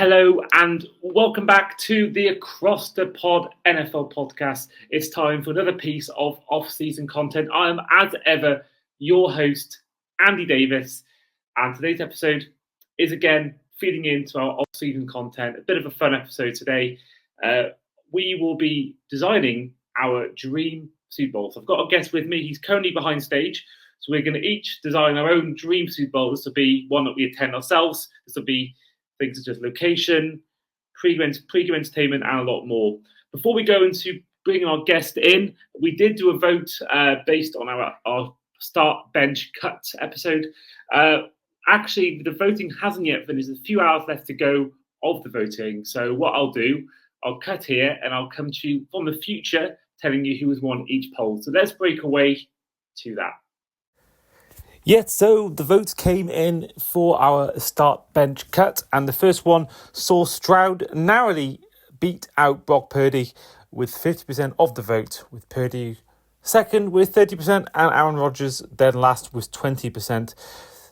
Hello and welcome back to the Across the Pod NFL podcast. It's time for another piece of off-season content. I am, as ever, your host, Andy Davis, and today's episode is again feeding into our off-season content. A bit of a fun episode today. We will be designing our dream Super Bowls. I've got a guest with me. He's currently behind stage. So we're going to each design our own dream Super Bowl. This will be one that we attend ourselves. This will be things such as location, pre-game entertainment, and a lot more. Before we go into bringing our guest in, we did do a vote based on our start bench cut episode. Actually, the voting hasn't yet finished. There's a few hours left to go of the voting. So what I'll do, I'll cut here and I'll come to you from the future telling you who has won each poll. So let's break away to that. Yeah, so the votes came in for our start bench cut, and the first one saw Stroud narrowly beat out Brock Purdy with 50% of the vote, with Purdy second with 30% and Aaron Rodgers then last with 20%.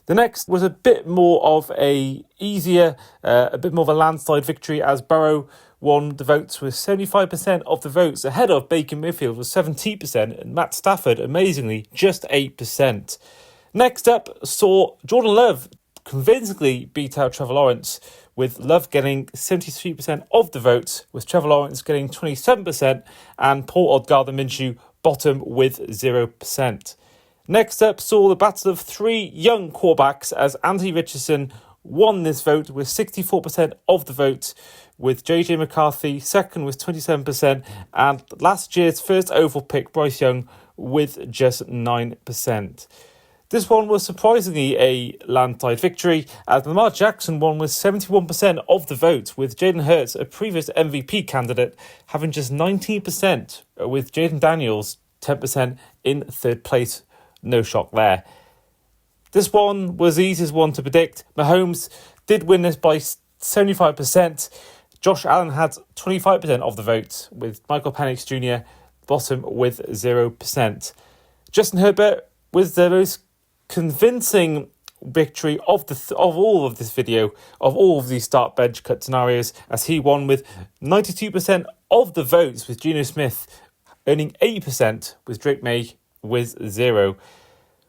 The next was a bit more of a landslide victory as Burrow won the votes with 75% of the votes ahead of Baker Mayfield with 17% and Matt Stafford, amazingly, just 8%. Next up saw Jordan Love convincingly beat out Trevor Lawrence, with Love getting 73% of the votes, with Trevor Lawrence getting 27% and Paul Minshew bottom with 0%. Next up saw the battle of three young quarterbacks as Anthony Richardson won this vote with 64% of the vote, with JJ McCarthy second with 27% and last year's first overall pick Bryce Young with just 9%. This one was surprisingly a landslide victory as Lamar Jackson won with 71% of the vote, with Jalen Hurts, a previous MVP candidate, having just 19%, with Jaden Daniels 10% in third place. No shock there. This one was the easiest one to predict. Mahomes did win this by 75%. Josh Allen had 25% of the vote, with Michael Penix Jr. bottom with 0%. Justin Herbert was the most convincing victory of all of this video, of all of these start bench cut scenarios, as he won with 92% of the votes, with Geno Smith earning 80%, with Drake May with 0%.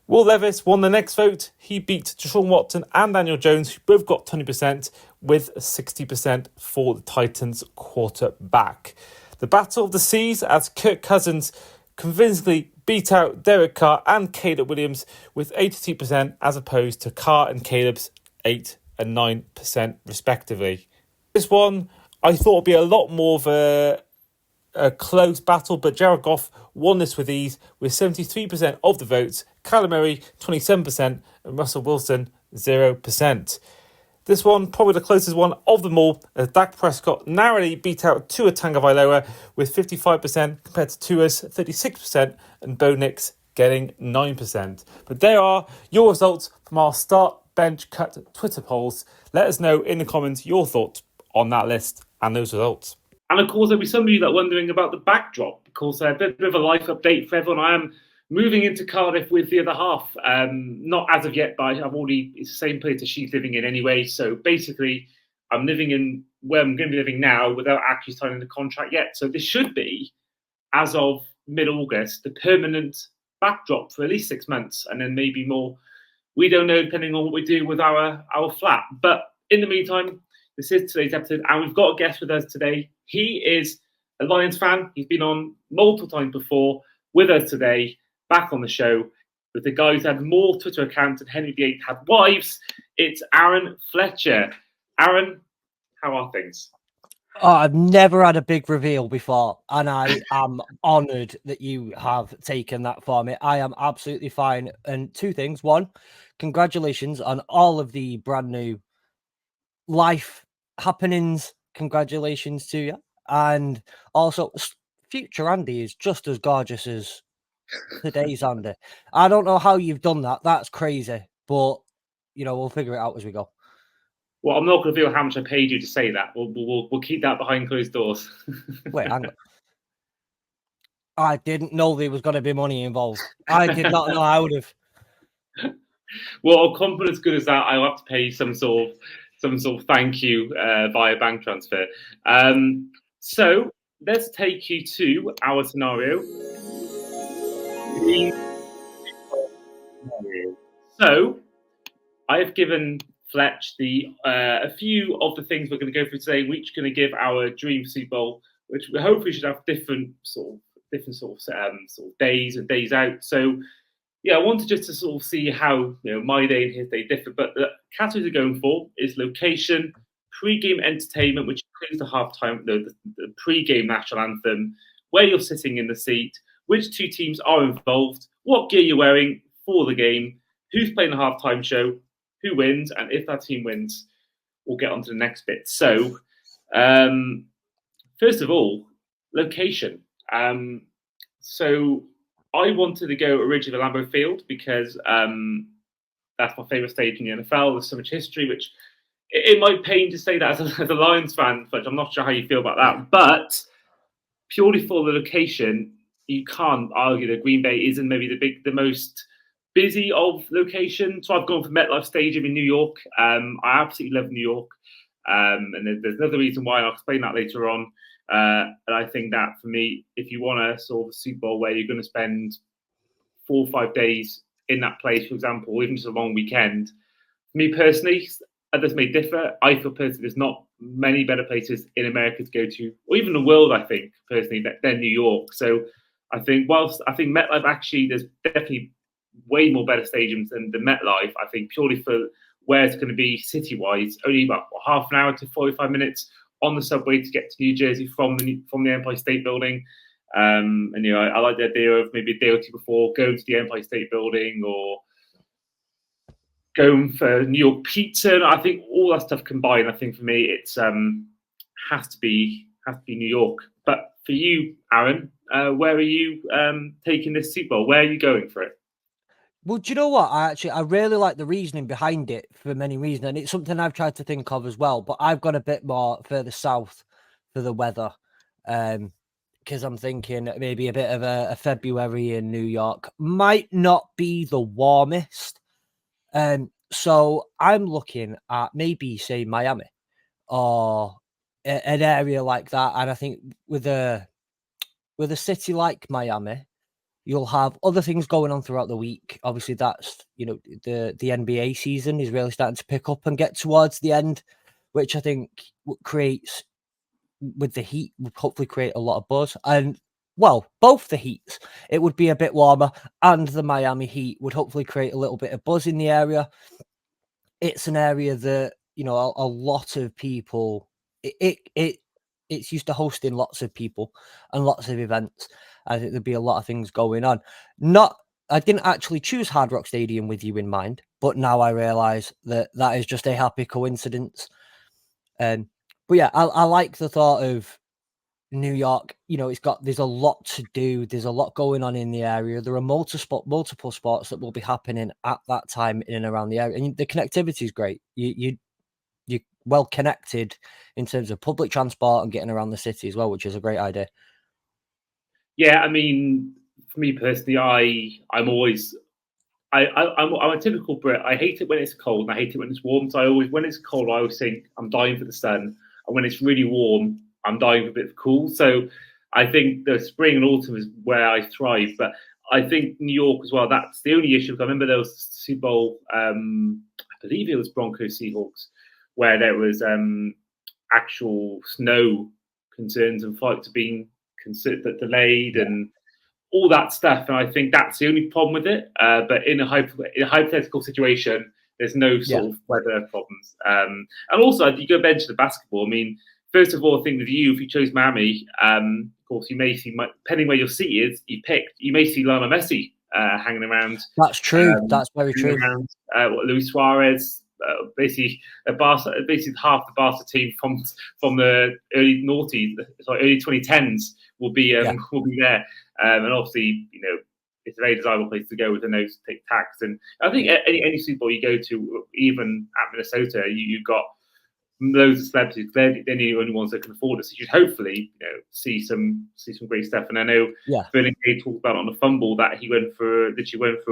Will Levis won the next vote. He beat Deshaun Watson and Daniel Jones, who both got 20%, with 60% for the Titans quarterback. The Battle of the Seas, as Kirk Cousins convincingly beat out Derek Carr and Caleb Williams with 82%, as opposed to Carr and Caleb's 8 and 9% respectively. This one I thought would be a lot more of a close battle, but Jared Goff won this with ease with 73% of the votes, Kyler Murray 27% and Russell Wilson 0%. This one, probably the closest one of them all, as Dak Prescott narrowly beat out Tua Tagovailoa with 55% compared to Tua's 36% and Bo Nix getting 9%. But there are your results from our start bench cut Twitter polls. Let us know in the comments your thoughts on that list and those results. And of course, there'll be some of you that are wondering about the backdrop, because a bit of a life update for everyone. I am moving into Cardiff with the other half. Not as of yet, but it's the same place that she's living in anyway. So basically, I'm living in where I'm going to be living now without actually signing the contract yet. So this should be, as of mid-August, the permanent backdrop for at least 6 months, and then maybe more. We don't know, depending on what we do with our flat. But in the meantime, this is today's episode, and we've got a guest with us today. He is a Lions fan. He's been on multiple times before with us today, back on the show, with the guy who's had more Twitter accounts than Henry VIII had wives. It's Aaron Fletcher. Aaron, how are things? Oh, I've never had a big reveal before, and I am honoured that you have taken that for me. I am absolutely fine. And two things. One, congratulations on all of the brand new life happenings. Congratulations to you. And also, future Andy is just as gorgeous as today's Andy. I don't know how you've done that. That's crazy. But, we'll figure it out as we go. Well, I'm not going to reveal how much I paid you to say that. We'll keep that behind closed doors. Wait, hang on. I didn't know there was going to be money involved. I did not know I would have. Well, a compliment as good as that, I'll have to pay you some sort of some sort of thank you via bank transfer. So let's take you to our scenario. So I have given Fletch a few of the things we're going to go through today. We're each going to give our dream Super Bowl, which we hopefully should have different sort of days and days out. So yeah, I wanted just to sort of see how my day and his day differ. But the categories we're going for is location, pre-game entertainment, which includes the halftime, the pre-game national anthem, where you're sitting in the seat, which two teams are involved, what gear you're wearing for the game, who's playing the halftime show, who wins, and if that team wins, we'll get on to the next bit. So, first of all, location. So I wanted to go originally to Lambeau Field because that's my favourite stadium in the NFL. There's so much history, which it might pain to say that as a Lions fan, but I'm not sure how you feel about that. But purely for the location, you can't argue that Green Bay isn't maybe the most busy of locations. So I've gone for MetLife Stadium in New York. I absolutely love New York. And there's another reason why, and I'll explain that later on. And I think that for me, if you want a sort of Super Bowl where you're going to spend 4 or 5 days in that place, for example, or even just a long weekend, for me personally, others may differ. I feel personally there's not many better places in America to go to, or even the world, I think, personally, than New York. So I think whilst I think MetLife actually, there's definitely way more better stadiums than the MetLife, I think purely for where it's going to be city-wise, only about half an hour to 45 minutes on the subway to get to New Jersey from the Empire State Building. And I like the idea of maybe a day or two before going to the Empire State Building or going for New York pizza. And I think all that stuff combined, I think for me, it's has to be New York. But for you, Aaron, where are you taking this Super Bowl? Where are you going for it? Well, do you know what? I really like the reasoning behind it for many reasons, and it's something I've tried to think of as well. But I've gone a bit more further south for the weather, because I'm thinking maybe a bit of a February in New York might not be the warmest. So I'm looking at maybe say Miami or an area like that, and I think with a city like Miami, you'll have other things going on throughout the week. Obviously, that's the NBA season is really starting to pick up and get towards the end, which I think creates with the heat would hopefully create a lot of buzz. And well, both the heats, it would be a bit warmer, and the Miami heat would hopefully create a little bit of buzz in the area. It's an area that a lot of people. It's used to hosting lots of people and lots of events. I think there'd be a lot of things going on. I didn't actually choose Hard Rock Stadium with you in mind, but now I realise that is just a happy coincidence. But yeah, I like the thought of New York. There's a lot to do. There's a lot going on in the area. There are multiple sports that will be happening at that time in and around the area, and the connectivity is great. You're well connected in terms of public transport and getting around the city as well, which is a great idea. Yeah, I mean, for me personally, I'm a typical Brit. I hate it when it's cold, and I hate it when it's warm. So when it's cold, I always think I'm dying for the sun, and when it's really warm, I'm dying for a bit of cool. So I think the spring and autumn is where I thrive. But I think New York as well. That's the only issue. I remember there was Super Bowl. I believe it was Broncos Seahawks, where there was actual snow concerns and flights being considered delayed and all that stuff. And I think that's the only problem with it. But in a hypothetical situation, there's no sort of weather problems. And also, you go mention the basketball. I mean, first of all, I think with you, if you chose Miami, of course, you may see, depending where your seat is, you may see Lionel Messi hanging around. That's true. That's very true. Around, Luis Suarez. Basically half the Barca team from the early 2010s will be there, and obviously it's a very desirable place to go with the no take tax. And I think any Super Bowl you go to, even at Minnesota, you've got loads of celebrities. They're the only ones that can afford it. So you should hopefully see some great stuff. And I know Vernon Gay talked about on the fumble that she went for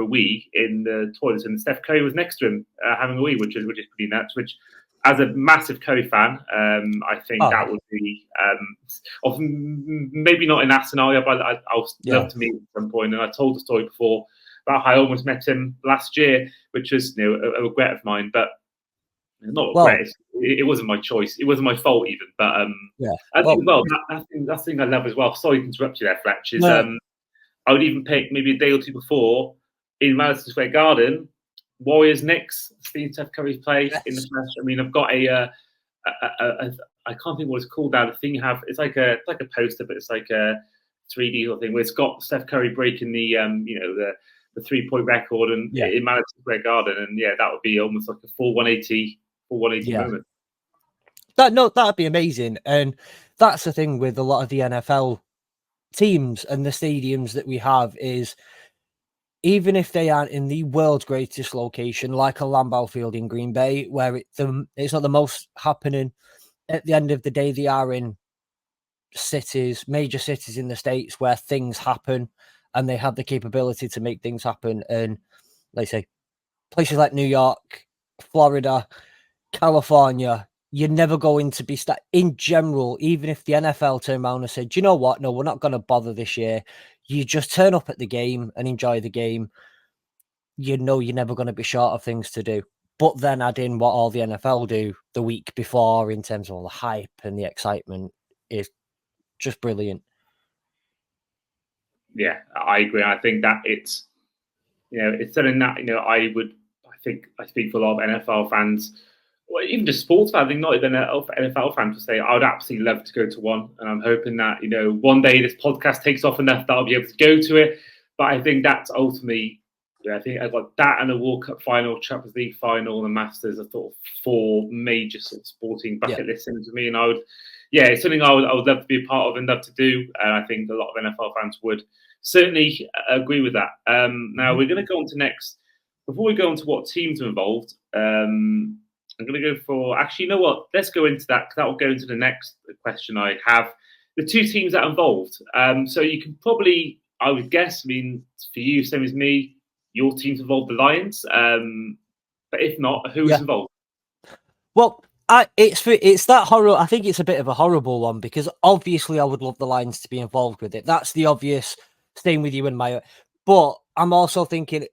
a wee in the toilets, and Steph Curry was next to him having a wee, which is pretty nuts. Which as a massive Curry fan, I think that would be maybe not in that scenario, but I'll love to meet him at some point. And I told the story before about how I almost met him last year, which was a regret of mine, but not regret. It wasn't my choice. It wasn't my fault even. But I think that's the thing I love as well. Sorry to interrupt you there, Fletch. Is I would even pick maybe a day or two before in Madison Square Garden, Warriors Knicks, seeing Steph Curry play in the flesh. I mean, I've got a I can't think what it's called now. The thing you have, it's like a poster, but it's like a 3D thing where it's got Steph Curry breaking the the 3-point record and in Madison Square Garden, and that would be almost like a full 180 moment. That'd be amazing, and that's the thing with a lot of the NFL teams and the stadiums that we have is, even if they aren't in the world's greatest location, like a Lambeau Field in Green Bay, where it's not the most happening, at the end of the day, they are in major cities in the States where things happen and they have the capability to make things happen. And like I say, places like New York, Florida, California, you're never going to be in general, even if the NFL turn around and said, you know what, no, we're not going to bother this year. You just turn up at the game and enjoy the game. You know you're never going to be short of things to do. But then add in what all the NFL do the week before in terms of all the hype and the excitement is just brilliant. Yeah, I agree. I think that it's something that I think I speak for a lot of NFL fans, or even just sports fans. I think not even NFL fans to say I would absolutely love to go to one, and I'm hoping that one day this podcast takes off enough that I'll be able to go to it. But I think that's ultimately, I think I've got that and a World Cup final, Champions League final, and the Masters. I thought 4 major sort of sporting bucket lists for me, and I would, it's something I would love to be a part of and love to do. And I think a lot of NFL fans would certainly agree with that. Now we're going to go on to next. Before we go on to what teams are involved, I'm going to go for, actually, you know what? Let's go into that, because that will go into the next question I have. The 2 teams that are involved. So you can probably, I would guess, I mean, for you, same as me, your team's involved, the Lions. But if not, who is involved? Well, it's that horror. I think it's a bit of a horrible one, because obviously I would love the Lions to be involved with it. That's the obvious thing with you and my. But I'm also thinking,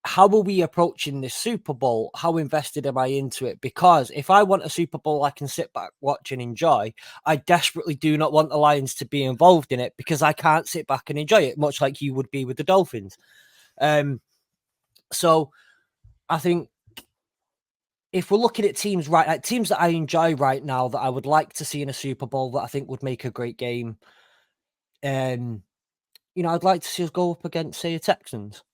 how are we approaching this Super Bowl? How invested am I into it? Because if I want a Super Bowl I can sit back, watch and enjoy, I desperately do not want the Lions to be involved in it, because I can't sit back and enjoy it, much like you would be with the Dolphins. So I think if we're looking at teams that I enjoy right now that I would like to see in a Super Bowl that I think would make a great game, I'd like to see us go up against, say, the Texans.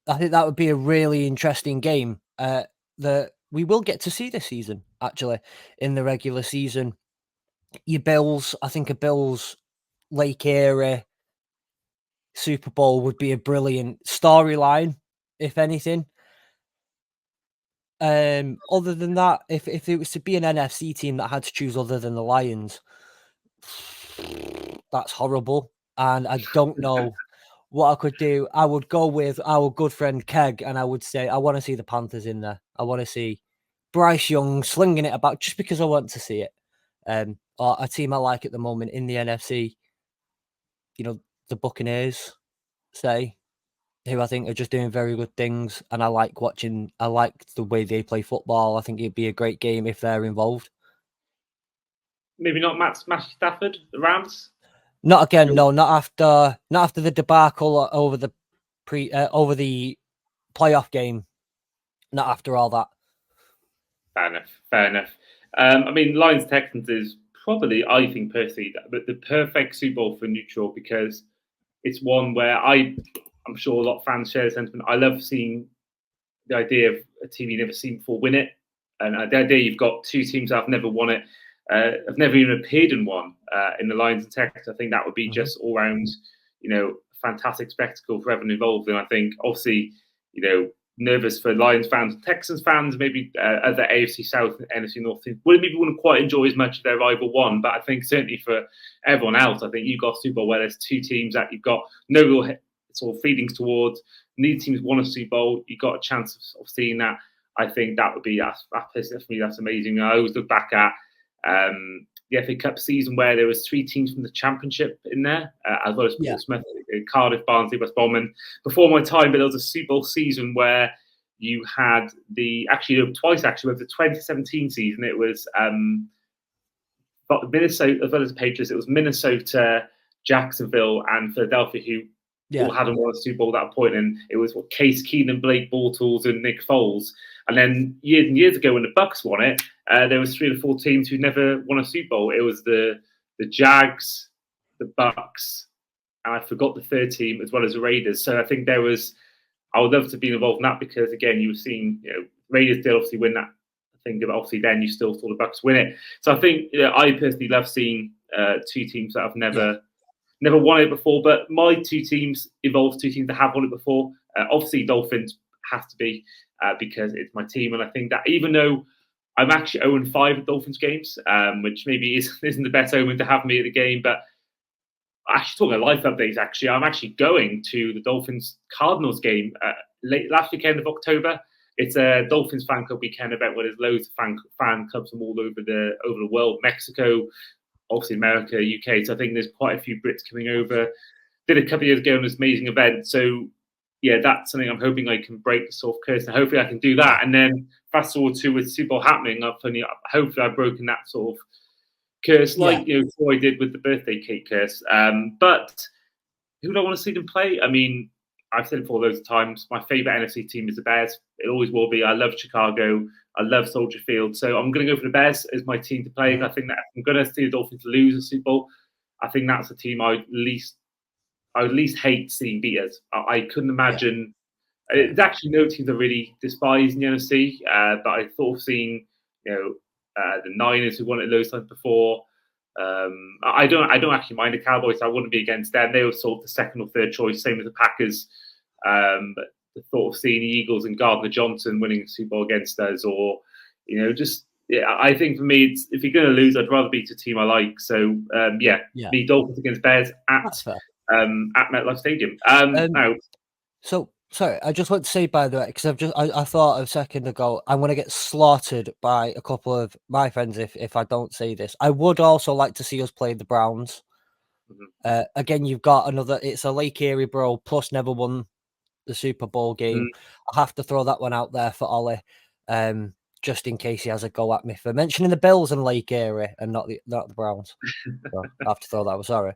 I think that would be a really interesting game that we will get to see this season, actually, in the regular season. Your Bills, I think a Bills Lake Erie Super Bowl would be a brilliant storyline, if anything. Other than that, if it was to be an NFC team that had to choose other than the Lions, that's horrible. And I don't know what I could do. I would go with our good friend Keg, and I would say I want to see the Panthers in there. I want to see Bryce Young slinging it about, just because I want to see it. Or a team I like at the moment in the NFC, the Buccaneers, who I think are just doing very good things, and I like the way they play football. I think it'd be a great game if they're involved. Maybe not Matthew Stafford, the Rams? Not again, no, not after the debacle over the playoff game. Not after all that. Fair enough. I mean, Lions Texans is probably, I think personally, the perfect Super Bowl for neutral, because it's one where I'm sure a lot of fans share the sentiment. I love seeing the idea of a team you've never seen before win it, and the idea you've got 2 teams that have never won it, have never even appeared in one, in the Lions and Texans. I think that would be just all round, fantastic spectacle for everyone involved. And I think, obviously, nervous for Lions fans, Texans fans, maybe other AFC South and NFC North teams wouldn't quite enjoy as much if their rival won. But I think certainly for everyone else, I think you've got a Super Bowl where there's 2 teams that you've got no real sort of feelings towards. Neither teams won a Super Bowl. You've got a chance of seeing that. I think that would be for me. That's amazing. I always look back at the FA Cup season where there was 3 teams from the Championship in there, as well as Portsmouth, Cardiff, Barnsley, West Brom. And before my time, but there was a Super Bowl season where you had twice with the 2017 season. It was Minnesota as well as the Patriots. It was Minnesota, Jacksonville, and Philadelphia who all hadn't won a Super Bowl at that point. And it was Case Keenum, Blake Bortles, and Nick Foles. And then years and years ago, when the Bucks won it, there was 3 or 4 teams who never won a Super Bowl. It was the Jags, the Bucks, and I forgot the third team, as well as the Raiders. So I think I would love to be involved in that because, again, you were seeing, Raiders did obviously win that. I think obviously then you still saw the Bucks win it. So I think I personally love seeing 2 teams that have never won it before. But my 2 teams involves 2 teams that have won it before. Obviously, Dolphins has to be because it's my team, and I think that even though I'm actually 0-5 at Dolphins games, which maybe isn't the best omen to have me at the game, but actually talking life updates, I'm actually going to the Dolphins Cardinals game last weekend of October. It's a Dolphins fan club weekend event where there's loads of fan clubs from all over the world, Mexico, obviously America, UK. So I think there's quite a few Brits coming over. Did a couple of years ago on this amazing event. So yeah, that's something I'm hoping I can break the sort of curse, and hopefully I can do that. And then fast forward to with Super Bowl happening, hopefully I've broken that sort of curse, like Troy did with the birthday cake curse. But who do I want to see them play? I mean, I've said it before loads of times. My favorite NFC team is the Bears. It always will be. I love Chicago. I love Soldier Field. So I'm going to go for the Bears as my team to play. I think that if I'm going to see the Dolphins lose a Super Bowl, I think that's the team I would least hate seeing beat us. I couldn't imagine. There's actually no teams I really despise in the NFC, but I thought of seeing, the Niners who won it those times before. I don't actually mind the Cowboys. I wouldn't be against them. They were sort of the second or third choice, same as the Packers. But the thought of seeing the Eagles and Gardner Johnson winning a Super Bowl against us, or I think for me, if you're going to lose, I'd rather beat a team I like. So the Dolphins against Bears at MetLife Stadium. Now, so sorry, I just want to say, by the way, because I thought a second ago, I'm going to get slaughtered by a couple of my friends if I don't say this. I would also like to see us play the Browns. Again, you've got it's a Lake Erie Borough plus never won the Super Bowl game. I have to throw that one out there for Ollie, just in case he has a go at me for mentioning the Bills and Lake Erie and not the Browns. So I have to throw that one. Sorry.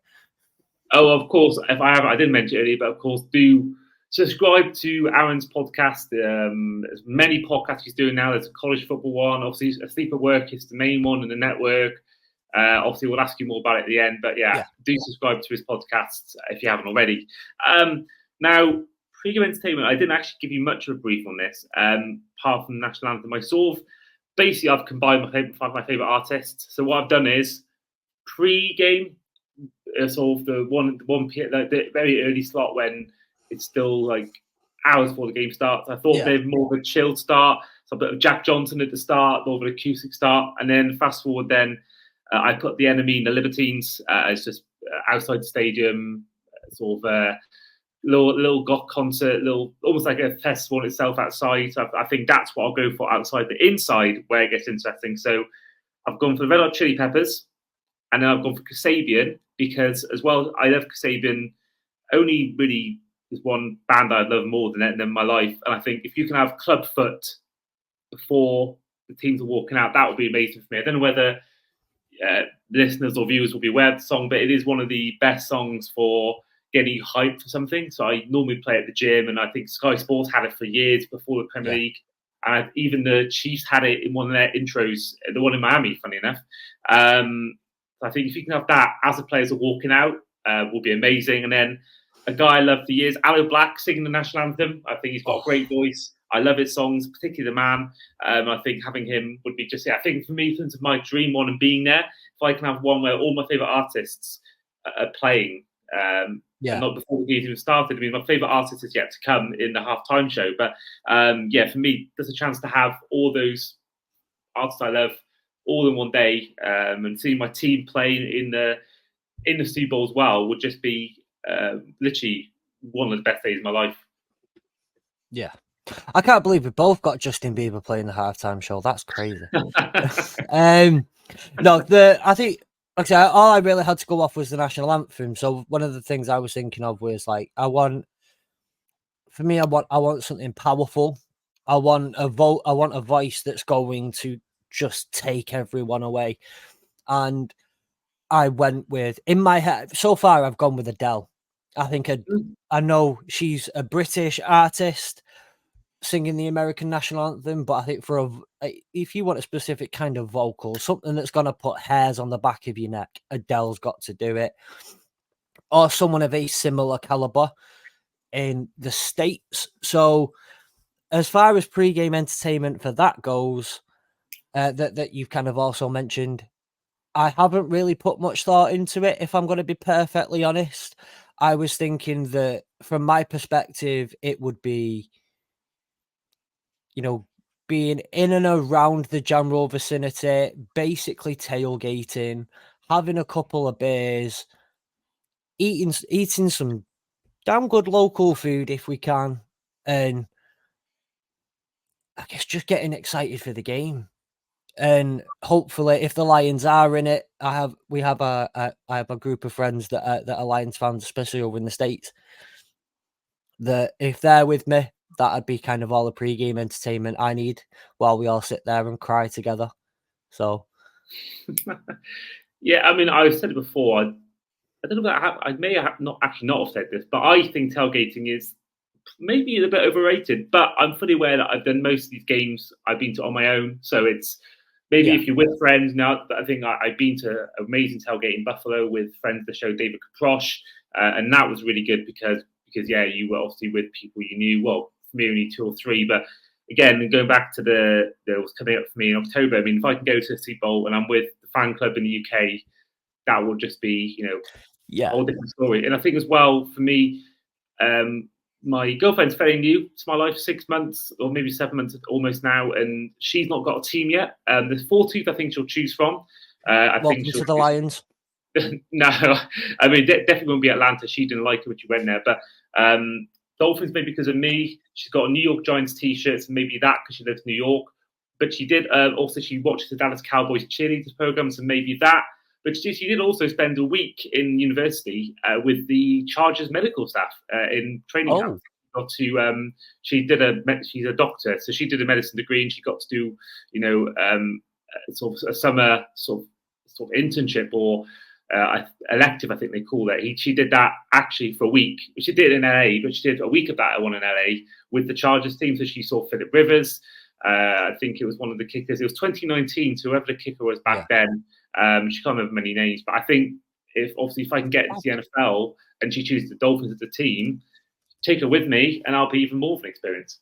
Oh, of course. I didn't mention it earlier, but of course, do subscribe to Aaron's podcast. There's many podcasts he's doing now. There's a college football one. Obviously, Asleep at Work is the main one in the network. Obviously, we'll ask you more about it at the end. But do subscribe to his podcasts if you haven't already. Now, pre-game entertainment, I didn't actually give you much of a brief on this, apart from the national anthem. I've combined my favorite artists. So what I've done is pre-game, sort of the very early slot when it's still like hours before the game starts. I thought they'd more of a chilled start, so a bit of Jack Johnson at the start, more of an acoustic start, and then fast forward. Then I put the Enemy and the Libertines as just outside the stadium, sort of little goth concert, almost like a festival in itself outside. So I think that's what I'll go for outside. The inside where it gets interesting. So I've gone for the Red Hot Chili Peppers, and then I've gone for Kasabian because, as well, I love Kasabian. Only really is one band I love more than my life, and I think if you can have Clubfoot before the teams are walking out, that would be amazing for me. I don't know whether listeners or viewers will be aware of the song, but it is one of the best songs for getting you hyped for something. So I normally play at the gym, and I think Sky Sports had it for years before the Premier League. And even the Chiefs had it in one of their intros, the one in Miami, funny enough. I think if you can have that as the players are walking out, will be amazing. And then a guy I love for years, Aloe Black, singing the national anthem. I think he's got a great voice. I love his songs, particularly The Man. I think having him would be just, I think for me, in terms of my dream one and being there, if I can have one where all my favourite artists are playing, not before the game even started. I mean, my favourite artist is yet to come in the halftime show. But for me, there's a chance to have all those artists I love all in one day, and seeing my team playing in the Super Bowl as well would just be literally one of the best days of my life. Yeah, I can't believe we both got Justin Bieber playing the halftime show. That's crazy. No, I think, like I said, all I really had to go off was the national anthem. So one of the things I was thinking of was like, I want something powerful. I want a voice that's going to just take everyone away. And I went with, in my head, so far I've gone with Adele. I think I know she's a British artist singing the American national anthem, but I think if you want a specific kind of vocal, something that's going to put hairs on the back of your neck, Adele's got to do it. Or someone of a similar caliber in the States. So as far as pre-game entertainment for that goes, that you've kind of also mentioned, I haven't really put much thought into it, if I'm going to be perfectly honest. I was thinking that from my perspective, it would be, being in and around the general vicinity, basically tailgating, having a couple of beers, eating some damn good local food if we can, and I guess just getting excited for the game. And hopefully, if the Lions are in it, I have a group of friends that are Lions fans, especially over in the States. That if they're with me, that'd be kind of all the pre-game entertainment I need while we all sit there and cry together. So, yeah, I mean, I've said it before. I don't know about I may have not have said this, but I think tailgating is maybe a bit overrated. But I'm fully aware that I've done most of these games I've been to on my own, so it's maybe if you're with friends. Now, I think I've been to an amazing tailgate in Buffalo with friends that show David Caproche, and that was really good because yeah, you were obviously with people you knew. Well, for me, only 2 or 3, but again, going back to the was coming up for me in October. I mean, if I can go to a Super Bowl and I'm with the fan club in the UK, that will just be a whole different story. And I think as well for me, my girlfriend's fairly new to my life, 6 months or maybe 7 months almost now, and she's not got a team yet. There's 14th I think she'll choose from. I welcome think to the Lions. No, I mean definitely won't be Atlanta. She didn't like it when she went there, but Dolphins maybe because of me. She's got a New York Giants t-shirt, so maybe that because she lives in New York. But she did also she watches the Dallas Cowboys cheerleaders program, so maybe that. But she did also spend a week in university with the Chargers medical staff in training camp. Got to she's a doctor, so she did a medicine degree, and she got to do sort of a summer sort of internship or elective, I think they call it. She did that actually for a week. She did it in LA, but she did a week of that one in LA with the Chargers team. So she saw Philip Rivers. I think it was one of the kickers. It was 2019, so whoever the kicker was back then. She can't remember many names, but I think if I can get into the NFL and she chooses the Dolphins as a team, take her with me, and I'll be even more of an experience.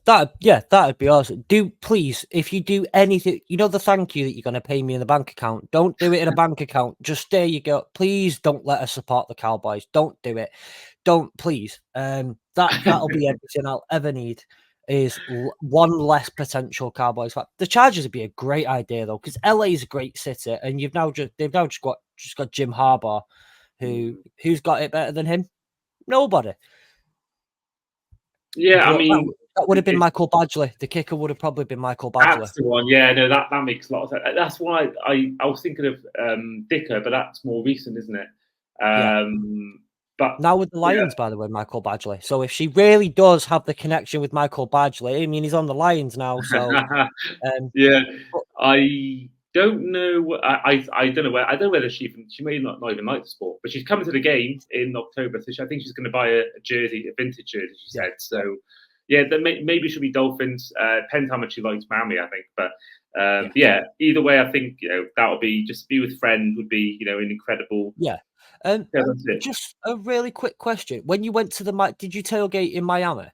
That'd be awesome. Please, if you do anything, the thank you that you're going to pay me in the bank account, don't do it in a bank account. Just there you go. Please don't let us support the Cowboys. Don't do it. Don't, please. That'll be everything I'll ever need is one less potential Cowboys fan. The Chargers would be a great idea though, because LA is a great city, and they've now just got Jim Harbaugh, who's got it better than him? Nobody. Yeah, I mean, that would have been Michael Badgley. The kicker would have probably been Michael Badgley. That's the one. Yeah, no, that makes a lot of sense. That's why I was thinking of Dicker, but that's more recent, isn't it? But now with the Lions, by the way, Michael Badgley. So if she really does have the connection with Michael Badgley, I mean, he's on the Lions now. So yeah, I don't know. I don't know I don't know whether she may not even like the sport, but she's coming to the game in October, so I think she's going to buy a jersey, a vintage jersey. She said so. Yeah, then maybe she'll be Dolphins. Depends how much she likes Miami, I think. But either way, I think that'll be just be with friends would be an incredible. Yeah. Just a really quick question: when you went to did you tailgate in Miami?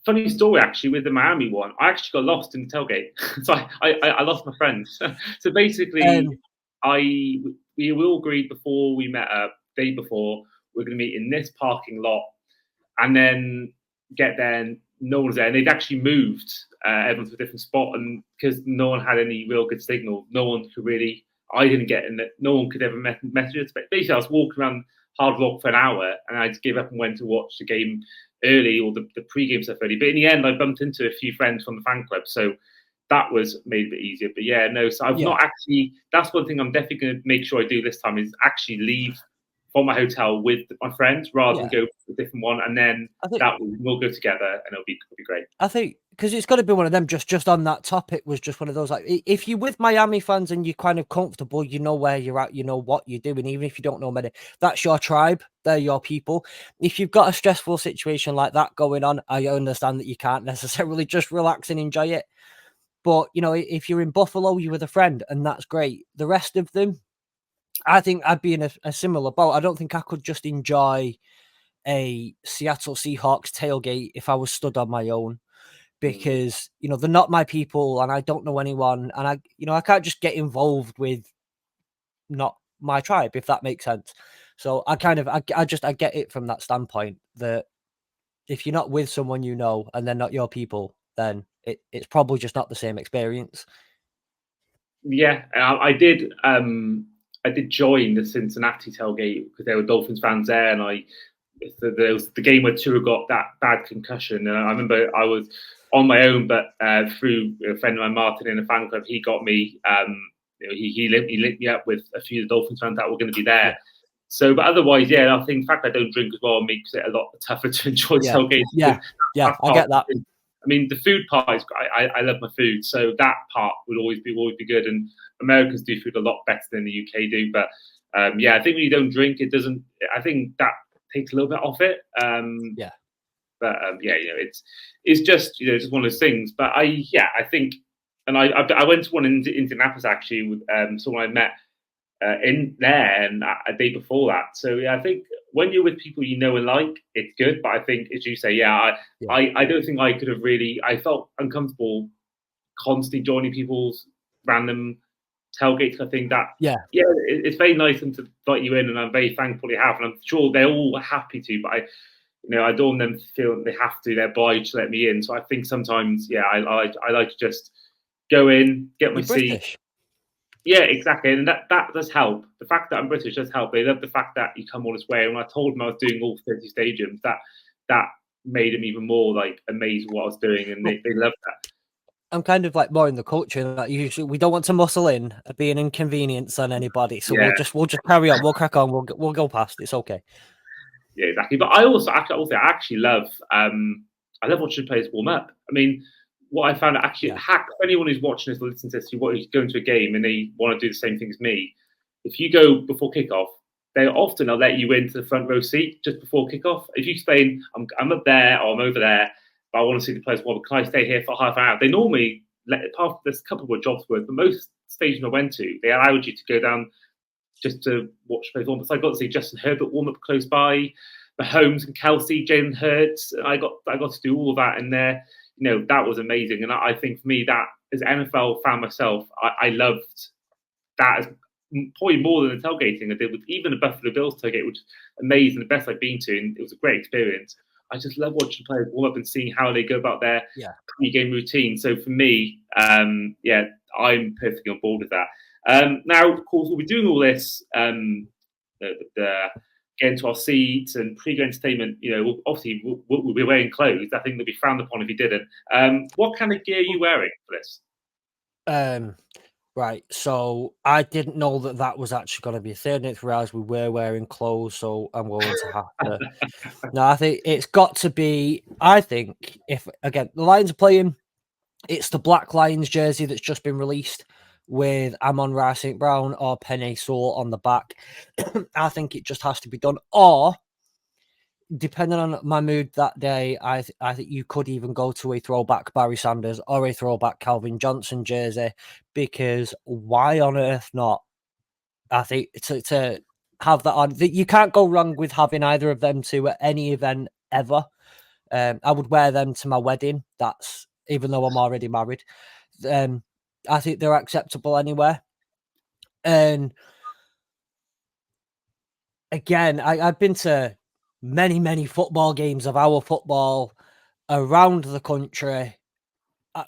Funny story actually with the Miami one. I actually got lost in the tailgate, so I lost my friends. So basically, we all agreed before we met up day before we're going to meet in this parking lot, and then get there and no one's there. And they'd actually moved everyone to a different spot, and because no one had any real good signal, no one could really. I didn't get in that. No one could ever message us. But basically, I was walking around Hard Rock for an hour, and I just gave up and went to watch the game early or the pre-game stuff early. But in the end, I bumped into a few friends from the fan club, so that was made a bit easier. But yeah, no, so I've not actually. That's one thing I'm definitely going to make sure I do this time is actually leave from my hotel with my friends rather than go to a different one, and then we'll go together and it'll be great. I think because it's got to be one of them. Just on that topic was just one of those, like, if you're with Miami fans and you're kind of comfortable, you know where you're at, you know what you're doing, even if you don't know many. That's your tribe. They're your people. If you've got a stressful situation like that going on, I understand that you can't necessarily just relax and enjoy it. But if you're in Buffalo, you're with a friend, and that's great. The rest of them, I think I'd be in a similar boat. I don't think I could just enjoy a Seattle Seahawks tailgate if I was stood on my own, because they're not my people and I don't know anyone, and I can't just get involved with not my tribe, if that makes sense. So I get it from that standpoint, that if you're not with someone and they're not your people, then it's probably just not the same experience. Yeah, I did join the Cincinnati tailgate because there were Dolphins fans there, and there was the game where Tua got that bad concussion, and I remember I was on my own, but through a friend of mine, Martin, in a fan club, he got me. He linked me up with a few of the Dolphins fans that were going to be there. Yeah. So, but otherwise, yeah, I think the fact I don't drink as well makes it a lot tougher to enjoy tailgates. Yeah, I get that. I mean, the food part is I love my food, so that part would always be good. And Americans do food a lot better than the UK do. But yeah, I think when you don't drink, it doesn't. I think that takes a little bit off it. But yeah, it's just just one of those things. But I think, and I went to one in Indianapolis actually with someone I met in there, and a day before that. So yeah, I think when you're with people you know and like, it's good. But I think, as you say, I don't think I could have really. I felt uncomfortable constantly joining people's random tailgates. I think that it's very nice of them to invite you in, and I'm very thankful they have, and I'm sure they're all happy to. But I don't want them to feel that they have to. They're obliged to let me in. So I think sometimes, I like to just go in, get my seat. British. Yeah, exactly, and that does help. The fact that I'm British does help. They love the fact that you come all this way. And when I told them I was doing all 30 stadiums, that made them even more like amazed at what I was doing, and they love that. I'm kind of like more in the culture that usually we don't want to muscle in, be an inconvenience on anybody. So we'll just carry on. We'll crack on. We'll go past. It's okay. Yeah, exactly. But I actually love I love watching players warm up. I mean, what I found actually hack for anyone who's watching this or listening to this, who's going to a game and they want to do the same thing as me. If you go before kickoff, they'll let you into the front row seat just before kickoff. If you explain, I'm up there or I'm over there, but I want to see the players warm up, can I stay here for half an hour? They normally there's a couple of jobs worth, but most stadiums I went to, they allowed you to go down just to watch players warm up. So I got to see Justin Herbert warm up close by, Mahomes and Kelsey, Jalen Hurts. I got to do all of that in there. That was amazing. And I think for me, that as an NFL fan myself, I loved that as probably more than the tailgating I did with even the Buffalo Bills tailgate, which is amazing, the best I've been to, and it was a great experience. I just love watching players warm up and seeing how they go about their pre-game routine. So for me, I'm perfectly on board with that. Now, of course, we'll be doing all this, getting to our seats and pre-game entertainment. Obviously we'll be wearing clothes. I think they'll be frowned upon if you didn't. What kind of gear are you wearing for this? Right. So I didn't know that was actually going to be a thing. I didn't realize we were wearing clothes. So I'm going to have to. No, I think it's got to be. I think if again the Lions are playing, it's the Black Lions jersey that's just been released with Amon-Ra St. Brown or Penny Sewell on the back. I think it just has to be done. Or, depending on my mood that day, I think you could even go to a throwback Barry Sanders or a throwback Calvin Johnson jersey, because why on earth not? I think to have that on, you can't go wrong with having either of them two at any event ever. I would wear them to my wedding. That's even though I'm already married. I think they're acceptable anywhere. And again, I've been to many football games of our football around the country.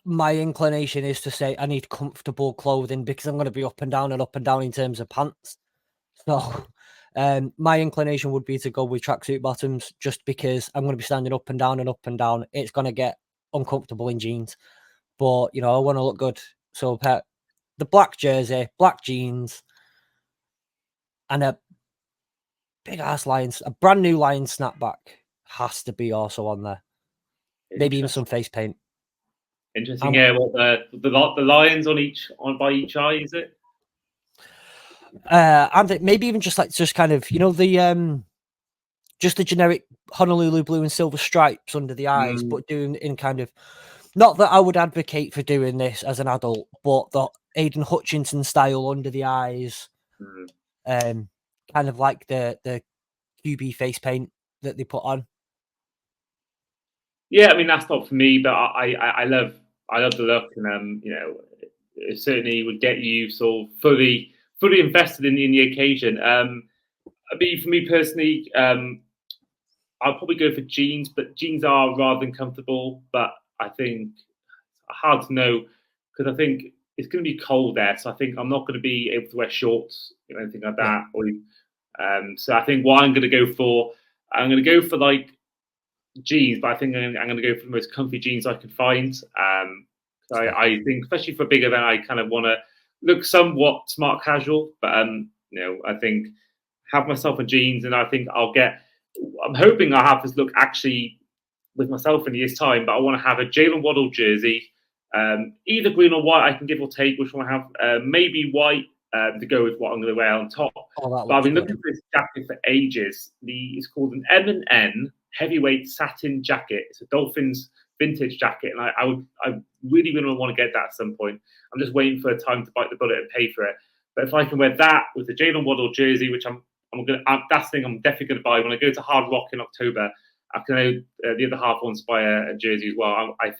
My inclination is to say I need comfortable clothing because I'm going to be up and down in terms of pants. So My inclination would be to go with tracksuit bottoms, just because I'm going to be standing up and down and up and down. It's going to get uncomfortable in jeans, but I want to look good. So the black jersey, black jeans, and a big ass Lions, a brand new Lions snapback has to be also on there. Maybe even some face paint. Interesting. Yeah, what the lions by each eye, is it? And maybe even just kind of the just the generic Honolulu blue and silver stripes under the eyes, but doing in kind of, not that I would advocate for doing this as an adult, but the Aidan Hutchinson style under the eyes, kind of like the QB face paint that they put on. Yeah, I mean that's not for me, but I love the look, and it certainly would get you sort of fully invested in the occasion. I mean, for me personally, I'll probably go for jeans, but jeans are rather than comfortable. But I think hard to know, because I think it's going to be cold there, so I think I'm not going to be able to wear shorts or anything like that. So I think what I'm going to go for like jeans, but I think I'm going to go for the most comfy jeans I can find. I think, especially for a big event, I kind of want to look somewhat smart casual, but I think have myself a jeans, and I think I'm hoping I'll have this look actually with myself in a year's time, but I want to have a Jalen Waddle jersey, either green or white. I can give or take which one I have. Maybe white to go with what I'm going to wear on top. But I've been looking for this jacket for ages. It's called an M&N heavyweight satin jacket. It's a Dolphins vintage jacket, and I really want to get that at some point. I'm just waiting for a time to bite the bullet and pay for it. But if I can wear that with the Jalen Waddle jersey, which that's the thing I'm definitely going to buy when I go to Hard Rock in October. I can the other half wants to buy a jersey as well. I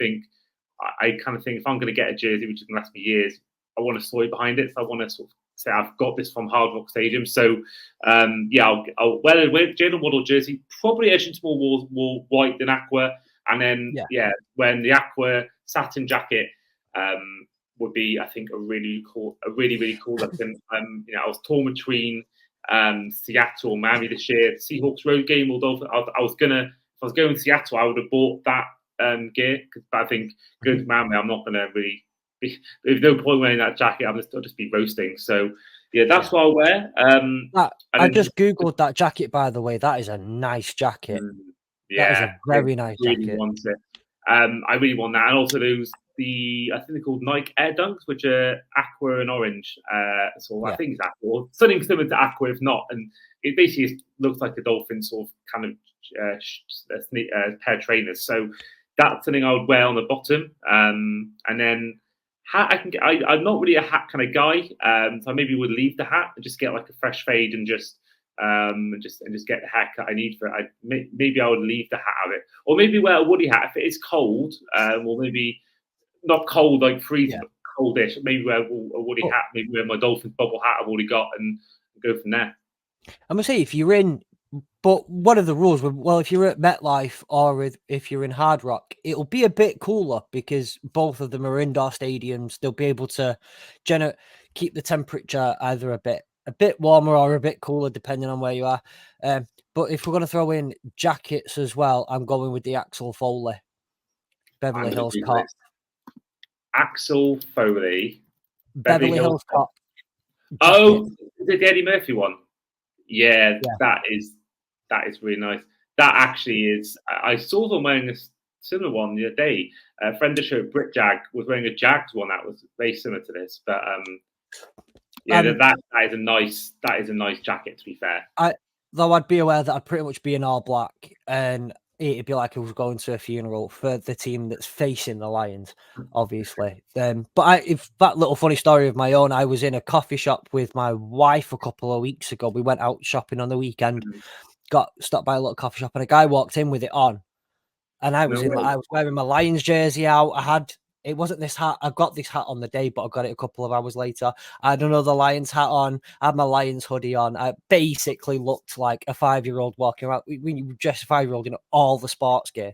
kind of think if I'm going to get a jersey which is going to last me years, I want a story behind it. So I want to sort of say I've got this from Hard Rock Stadium. So I'll wear Jalen Waddle jersey, probably edging more white than aqua, and then when the aqua satin jacket would be, I think, a really cool look. And I was torn between Seattle and Miami this year. The Seahawks road game, although I was going to Seattle, I would have bought that gear, but I think going to Miami, I'm not going to really. There's no point wearing that jacket. I'll just be roasting. So that's what I'll wear. I just googled that jacket, by the way. That is a nice jacket. That is a very nice jacket. Want it. I really want that, and also those I think they're called Nike Air Dunks, which are aqua and orange. So I think it's aqua, something similar to aqua, if not. And it basically looks like a dolphin sort of kind of pair of trainers. So that's something I would wear on the bottom. And then hat, I'm not really a hat kind of guy, so I maybe would leave the hat and just get like a fresh fade and just get the haircut I need for it. Maybe I would leave the hat of it, or maybe wear a woolly hat if it is cold, or maybe not cold like freezing, but coldish. Maybe wear a woolly hat. Maybe wear my Dolphins bubble hat I've already got and go from there. I'm gonna say if you're in. But one of the rules, well, if you're at MetLife or if you're in Hard Rock, it'll be a bit cooler because both of them are indoor stadiums. They'll be able to keep the temperature either a bit warmer or a bit cooler, depending on where you are. But if we're going to throw in jackets as well, I'm going with the Axel Foley Beverly Hills Cop. Axel Foley Beverly Hills Cop. Oh, the Eddie Murphy one. Yeah, that is really nice. That actually is. I saw them wearing a similar one the other day. A friend of the show, Brit Jag, was wearing a Jags one that was very similar to this. But that is a nice jacket. To be fair, though I'd be aware that I'd pretty much be in all black, and it'd be like I was going to a funeral for the team that's facing the Lions, obviously. But if that little funny story of my own, I was in a coffee shop with my wife a couple of weeks ago. We went out shopping on the weekend. Got stopped by a little coffee shop, and a guy walked in with it on, and I was wearing my Lions jersey out. It wasn't this hat. I got this hat on the day, but I got it a couple of hours later. I had another Lions hat on. I had my Lions hoodie on. I basically looked like a 5-year-old walking around. When you dress a 5-year-old in all the sports gear,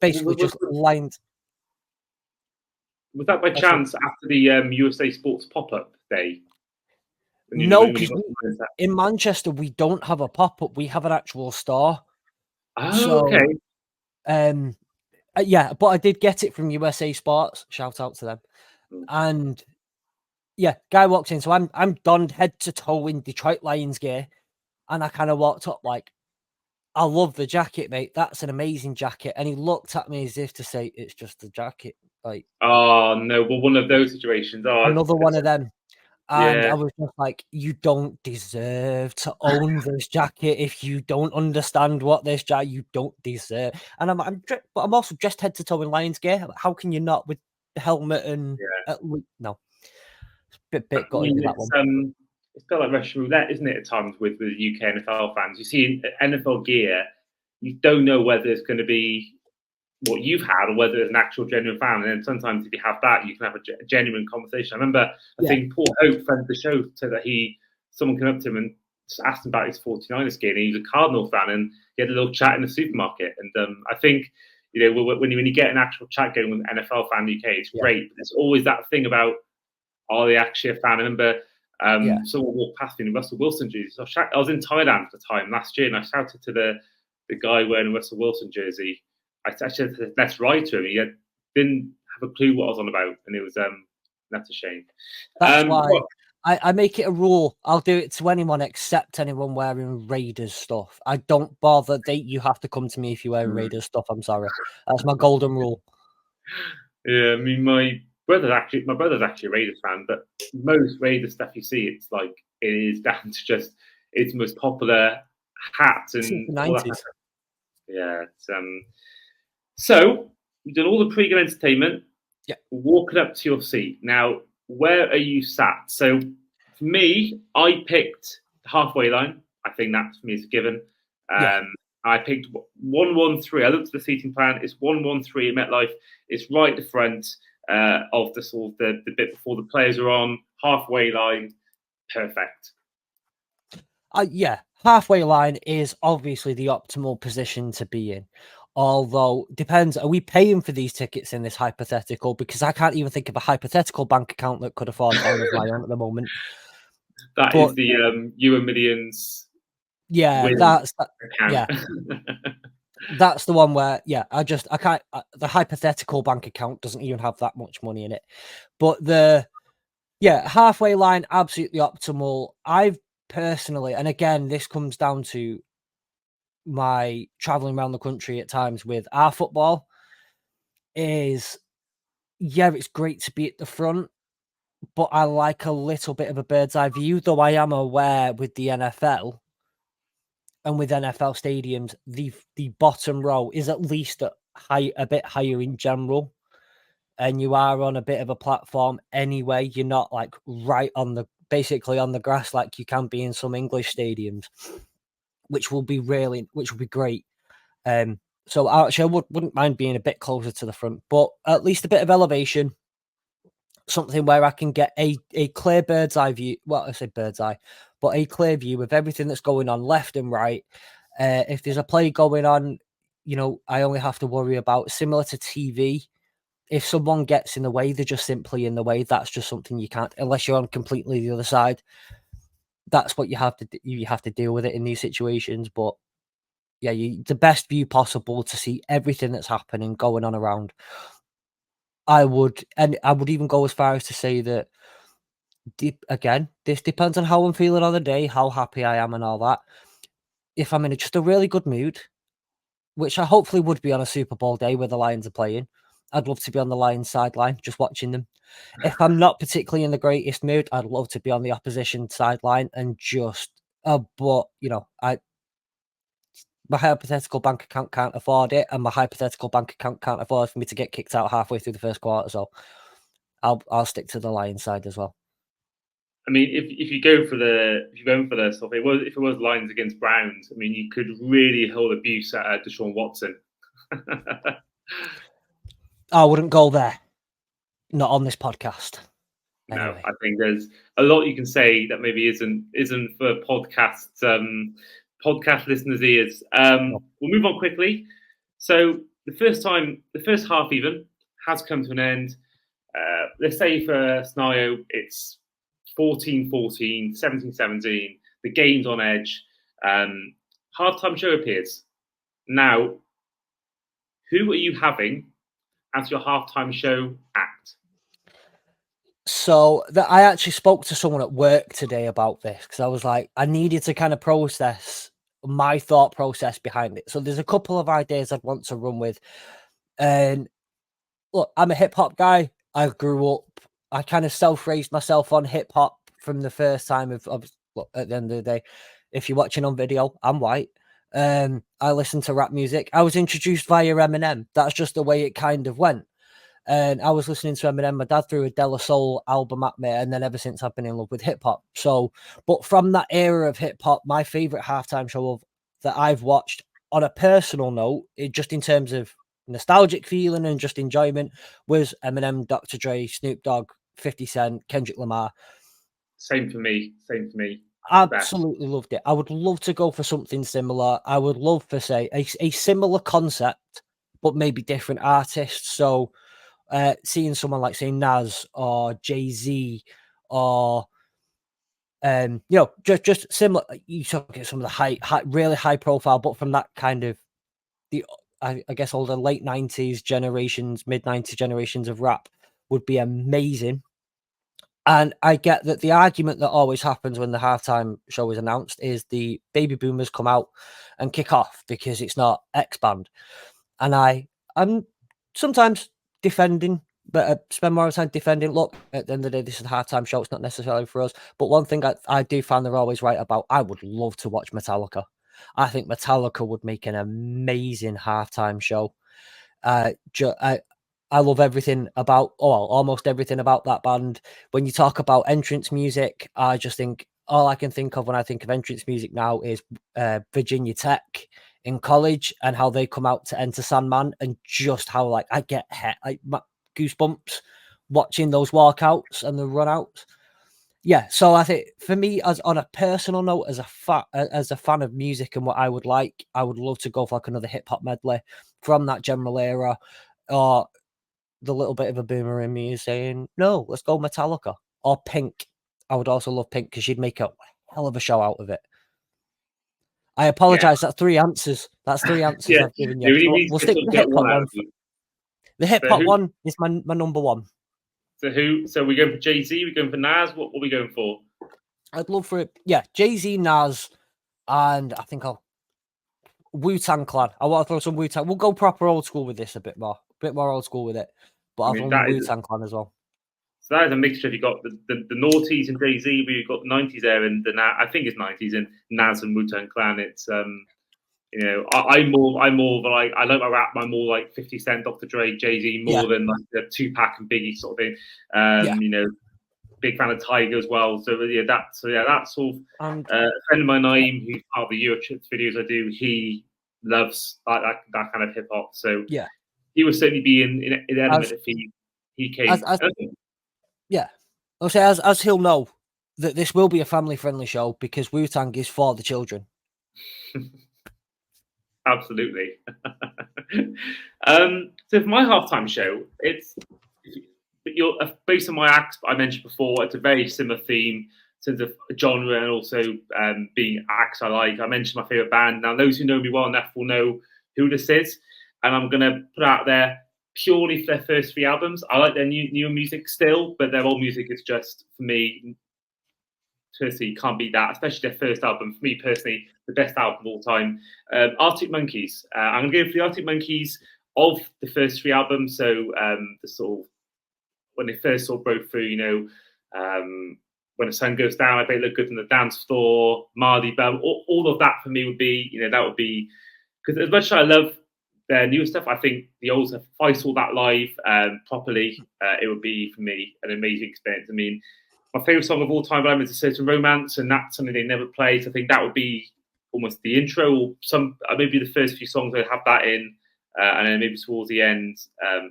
basically just Lions. Was that by chance after the USA Sports pop-up day? No, because in Manchester we don't have a pop-up. We have an actual store. Oh, okay. Yeah, but I did get it from USA Sports. Shout out to them. And yeah, guy walks in. So I'm donned head to toe in Detroit Lions gear, and I kind of walked up like, I love the jacket, mate. That's an amazing jacket. And he looked at me as if to say, it's just a jacket. Like, oh no, well, one of those situations. Oh, another one of them. And yeah. I was just like, you don't deserve to own this jacket if you don't understand what this jacket, you don't deserve. And but I'm also dressed head to toe in Lions gear. How can you not with the helmet and no? It's bit gutty with that one. It's felt like Russian roulette, isn't it? At times with the UK NFL fans, you see NFL gear, you don't know whether it's going to be what you've had or whether it's an actual genuine fan. And then sometimes if you have that, you can have a genuine conversation. I remember, I think Paul Hope, friend of the show, said that someone came up to him and just asked him about his 49ers gear, and he was a Cardinal fan, and he had a little chat in the supermarket. And I think, when you get an actual chat going with an NFL fan in the UK, it's great. But there's always that thing about, are they actually a fan? I remember someone walked past me in a Russell Wilson jersey. So I was in Thailand at the time last year, and I shouted to the guy wearing a Russell Wilson jersey. I said, let's ride to him. He didn't have a clue what I was on about, and it was that's a shame. That's why I make it a rule. I'll do it to anyone except anyone wearing Raiders stuff. I don't bother. You have to come to me if you're wearing Raiders stuff. I'm sorry. That's my golden rule. Yeah, I mean, my brother's actually a Raiders fan, but most Raiders stuff you see, it's like it is down to just its most popular hats and all that. Yeah, it's so you've done all the pre-game entertainment. Yeah, walking up to your seat now. Where are you sat? So for me, I picked the halfway line. I think that for me is a given. I picked 113. I looked at the seating plan. It's 113 in MetLife. It's right at the front of the sort of the bit before the players are on. Halfway line, perfect. Yeah, halfway line is obviously the optimal position to be in. Although, depends, are we paying for these tickets in this hypothetical? Because I can't even think of a hypothetical bank account that could afford one of my own at the moment. Is the Euro Millions. Yeah, that's the one where, I can't, the hypothetical bank account doesn't even have that much money in it. But halfway line, absolutely optimal. I've personally, and again, this comes down to my traveling around the country at times with our football, is it's great to be at the front, but I like a little bit of a bird's eye view, though I am aware with the NFL and with NFL stadiums, the bottom row is at least a bit higher in general, and you are on a bit of a platform anyway. You're not like basically on the grass like you can be in some English stadiums, which will be great. So actually, I wouldn't mind being a bit closer to the front, but at least a bit of elevation, something where I can get a clear bird's eye view. Well, I say bird's eye, but a clear view of everything that's going on left and right. If there's a play going on, I only have to worry about, similar to TV. If someone gets in the way, they're just simply in the way. That's just something you can't, unless you're on completely the other side. That's what you have to deal with it in these situations. But the best view possible to see everything that's happening going on around. I would even go as far as to say that, again, this depends on how I'm feeling on the day, how happy I am and all that. If I'm in just a really good mood, which I hopefully would be on a Super Bowl day where the Lions are playing, I'd love to be on the Lions sideline, just watching them. If I'm not particularly in the greatest mood, I'd love to be on the opposition sideline and just, but, my hypothetical bank account can't afford it, and my hypothetical bank account can't afford for me to get kicked out halfway through the first quarter. So I'll stick to the Lions side as well. I mean, if you go for the stuff, if it was Lions against Browns, I mean, you could really hold abuse at Deshaun Watson. I wouldn't go there. Not on this podcast. Anyway. No, I think there's a lot you can say that maybe isn't for podcast listeners' ears. We'll move on quickly. So the first half even has come to an end. Let's say for scenario, it's 14-14, 17-17. The game's on edge. Halftime show appears. Now, who are you having as your halftime show act? So I actually spoke to someone at work today about this because I was like, I needed to kind of process my thought process behind it. So there's a couple of ideas I'd want to run with. And look, I'm a hip hop guy. I grew up, I kind of self-raised myself on hip hop from the first time look, at the end of the day, if you're watching on video, I'm white. I listen to rap music. I was introduced via Eminem. That's just the way it kind of went. And I was listening to Eminem. My dad threw a De La Soul album at me, and then ever since I've been in love with hip hop. So, but from that era of hip hop, my favorite halftime show that I've watched on a personal note, just in terms of nostalgic feeling and just enjoyment, was Eminem, Dr. Dre, Snoop Dogg, 50 Cent, Kendrick Lamar. Same for me. Absolutely loved it. I would love to go for something similar. I would love for, say, a similar concept, but maybe different artists. So, seeing someone like, say, Nas or Jay-Z or just similar. You talk at some of the really high profile, but from that kind of I guess all the late 90s generations, mid 90s generations of rap would be amazing. And I get that the argument that always happens when the halftime show is announced is the baby boomers come out and kick off because it's not X band. And I'm sometimes defending, but I spend more time defending. Look, at the end of the day, this is a halftime show. It's not necessarily for us. But one thing I do find they're always right about, I would love to watch Metallica. I think Metallica would make an amazing halftime show. I love everything about, almost everything about that band. When you talk about entrance music, I just think all I can think of when I think of entrance music now is Virginia Tech in college and how they come out to Enter Sandman, and just how like I get goosebumps watching those walkouts and the runouts. Yeah, so I think for me, as on a personal note, as a fan of music and what I would like, I would love to go for like another hip hop medley from that general era, or the little bit of a boomer in me is saying, no, let's go Metallica or Pink. I would also love Pink because she'd make a hell of a show out of it. I apologize. That's three answers. That's three answers I've given you. Really So we'll stick with the hip hop one. The hip hop one is my number one. So who? So we're going for Jay-Z. We're going for Nas. What are we going for? I'd love for it. Yeah, Jay-Z, Nas, and I think Wu-Tang Clan. I want to throw some Wu-Tang. We'll go proper old school with this a bit more old school with it. But I've run Wu-Tang Clan as well. So that is a mixture. You've got the noughties and Jay-Z, but you've got the 90s there, and I think it's 90s and Nas and Wu-Tang Clan. It's I'm more like, I like my rap. I'm more like 50 Cent, Dr. Dre, Jay-Z more than like the Tupac and Biggie sort of thing. Big fan of Tiger as well. So that's sort of a friend of mine, Naeem, who's part of the Eurotrips videos I do. He loves that kind of hip hop. So he would certainly be in element if he came. I'll say as he'll know that this will be a family friendly show because Wu-Tang is for the children. Absolutely. So for my halftime show, it's based on my acts I mentioned before. It's a very similar theme in terms of genre and also being acts I like. I mentioned my favorite band. Now, those who know me well enough will know who this is, and I'm going to put out there purely for their first three albums. I like their new music still, but their old music is just, for me, personally, can't beat that, especially their first album. For me personally, the best album of all time. Arctic Monkeys. I'm going to go for the Arctic Monkeys of the first three albums. So the sort of, when they first sort of broke through, When the Sun Goes Down, I bet it looked good on the dance floor, Marley Bell, all of that for me would be, that would be, because as much as I love their newer stuff, I think the old stuff, if I saw that live properly, it would be, for me, an amazing experience. I mean, my favourite song of all time is A Certain Romance, and that's something they never played. So I think that would be almost the intro, or maybe the first few songs I'd have that in, and then maybe towards the end,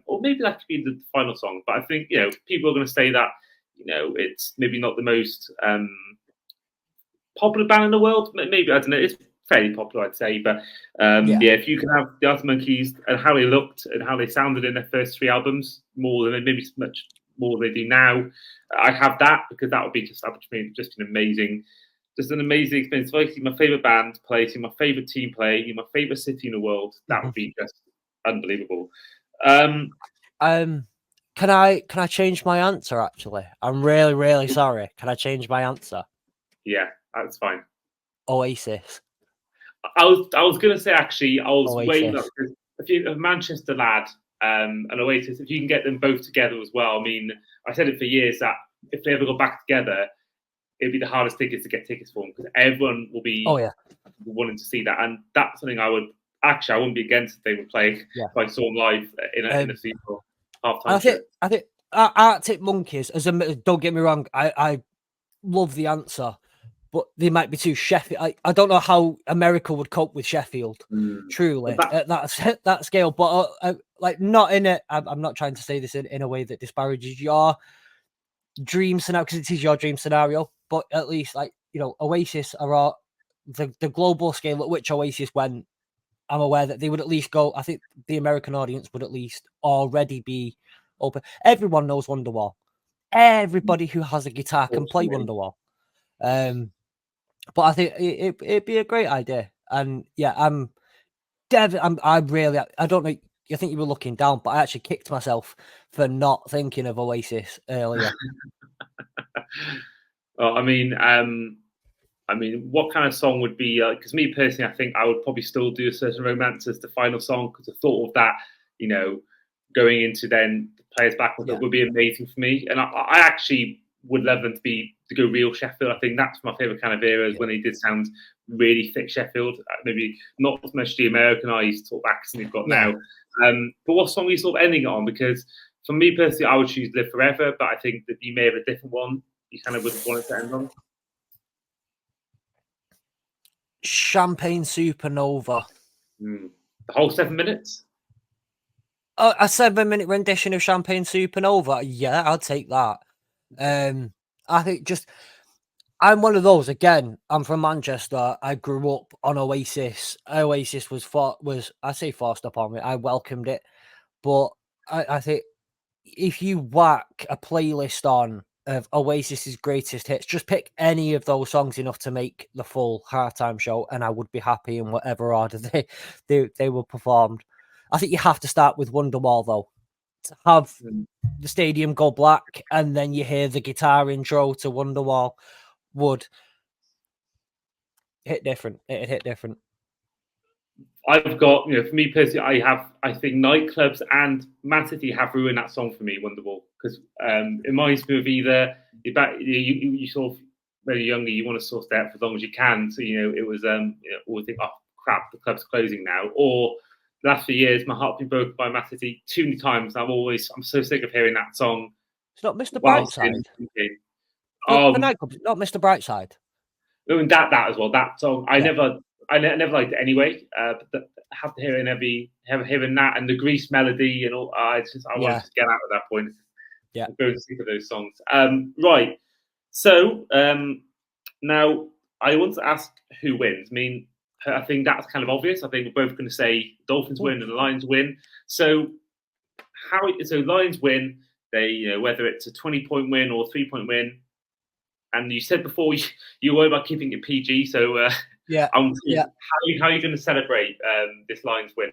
or maybe that could be the final song. But I think, people are going to say that, it's maybe not the most popular band in the world. Maybe, I don't know, it's fairly popular, I'd say. But if you can have the Arctic Monkeys and how they looked and how they sounded in their first three albums, more than more than they do now. I have that because that would be just an amazing experience. If I see my favorite band play, see my favorite team play, my favorite city in the world, that would be just unbelievable. Can I change my answer? Actually, I'm really, really sorry. Can I change my answer? Yeah, that's fine. Oasis. I was going to say actually, I was Oasis. weighing up because if you're a Manchester lad and Oasis, if you can get them both together as well. I mean, I said it for years that if they ever go back together, it'd be the hardest tickets to get tickets for them because everyone will be wanting to see that, and that's something I wouldn't be against if they were playing. If I saw them live in a Super Bowl halftime. I think Arctic Monkeys. Don't get me wrong, I love the answer, but they might be too Sheffield. I don't know how America would cope with Sheffield, truly, at that scale. But like, not in it. I'm not trying to say this in a way that disparages your dream scenario, because it is your dream scenario. But at least, like, Oasis are the global scale at which Oasis went. I'm aware that they would at least go. I think the American audience would at least already be open. Everyone knows Wonderwall. Everybody who has a guitar can play Wonderwall. But I think it'd be a great idea. And yeah, I don't know. I think you were looking down, but I actually kicked myself for not thinking of Oasis earlier. Well, I mean, what kind of song would be? Because me personally, I think I would probably still do A Certain Romance as the final song because the thought of that, going into then the Players Back would be amazing for me. And I actually would love them to go real Sheffield. I think that's my favorite kind of era, when they did sound really thick Sheffield. Maybe not as much the Americanized sort of accent they've got now. But what song are you sort of ending it on? Because for me personally, I would choose Live Forever, but I think that you may have a different one you kind of would want it to end on. Champagne Supernova. The whole 7 minutes? A 7-minute rendition of Champagne Supernova. Yeah, I'll take that. I think I'm one of those. Again, I'm from Manchester. I grew up on Oasis. Oasis was I say forced upon me. I welcomed it, but I think if you whack a playlist on of Oasis's greatest hits, just pick any of those songs enough to make the full halftime show, and I would be happy in whatever order they were performed. I think you have to start with Wonderwall, though, to have the stadium go black, and then you hear the guitar intro to Wonderwall would hit different. It'd hit different. I've got, for me personally, I think nightclubs and Man City have ruined that song for me, Wonderwall, because it reminds me of either you sort of, when you're younger, you want to sort of stay out for as long as you can. So, it was, always think, oh, crap, the club's closing now. Or the last few years, my heart's been broken by Man City too many times. I'm so sick of hearing that song. It's not Mr. Brightside. The nightclub, not Mr. Brightside. I mean, that as well. That song, I never liked it anyway. But I have to hearing that and the Grease melody and all. I want to get out at that point. Yeah, go and think of those songs. Right. So now I want to ask who wins. I mean, I think that's kind of obvious. I think we're both going to say Dolphins win and the Lions win. So Lions win. They, whether it's a 20-point win or a 3-point win. And you said before you worry about keeping it PG. So how are you going to celebrate this Lions win?